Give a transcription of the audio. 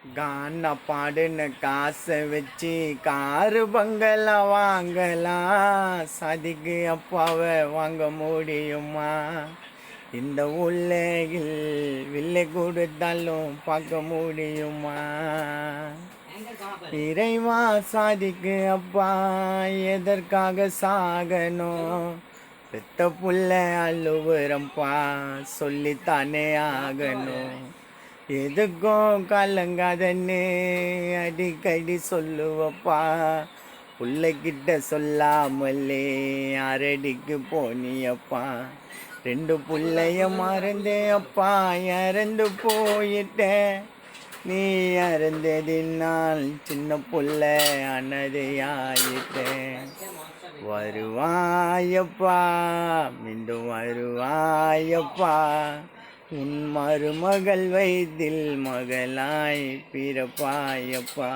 கான பாடுன காசை வச்சு காரு பங்களா வாங்கலாம். சாதிக்கு அப்பாவை வாங்க முடியுமா? இந்த உலகில் வில்லை கொடுத்தாலும் பார்க்க முடியுமா? இறைவா சாதிக்கு அப்பா எதற்காக சாகணும்? பெத்த புள்ள அழுவுறம்பா சொல்லித்தானே ஆகணும். எதுக்கும் கலங்காதன்னு அடிக்கடி சொல்லுவப்பா. புள்ளைகிட்ட சொல்லாமலே அரடிக்கு போனியப்பா. 2 புள்ளைய மறந்தே அப்பா இறந்து போயிட்டேன். நீ இறந்ததினால் சின்ன புள்ள அனதையாயிட்டேன். வருவாயப்பா மீண்டும் வருவாயப்பா. உன் மருமகள் வயதில் மகளாய் பிறப்பாயப்பா.